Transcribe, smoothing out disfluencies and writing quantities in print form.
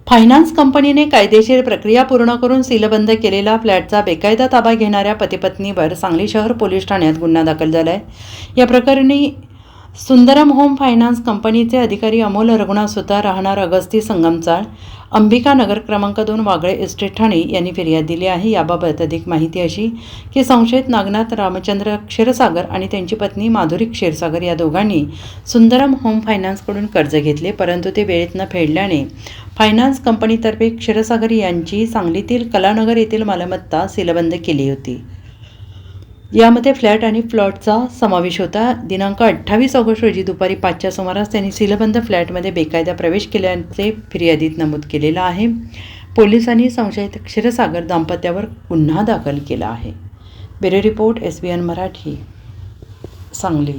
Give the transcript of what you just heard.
Finance कंपनीने कायदेशीर प्रक्रिया पूर्ण करून सीलबंद केलेला फ्लॅटचा बेकायदा ताबा घेणाऱ्या पतीपत्नीवर सांगली शहर पोलीस ठाण्यात गुन्हा दाखल झाला आहे। या प्रकरणी सुंदरम होम फायनान्स कंपनीचे अधिकारी अमोल रघुनाथ सुतार राहणार अगस्ती संगमचाळ अंबिका नगर क्रमांक 2 वागळे इस्टेट ठाणे यांनी फिर्याद दिली आहे। याबाबत अधिक माहिती अशी की संशयित नागनाथ रामचंद्र क्षीरसागर आणि त्यांची पत्नी माधुरी क्षीरसागर या दोघांनी सुंदरम होम फायनान्सकडून कर्ज घेतले, परंतु ते वेळेत न फेडल्याने फायनान्स कंपनीतर्फे क्षीरसागर यांची सांगलीतील कलानगर येथील मालमत्ता सीलबंद केली होती। यामध्ये फ्लॅट आणि प्लॉटचा समावेश होता। दिनांक 28 ऑगस्ट रोजी दुपारी 5च्या सुमारास त्यांनी सीलबंद फ्लॅटमध्ये बेकायदा प्रवेश केल्याचे फिर्यादीत नमूद केलेलं आहे। पोलिसांनी संशयित क्षीरसागर दाम्पत्यावर गुन्हा दाखल केला आहे। Bureau report SBN Marathi, Sangli.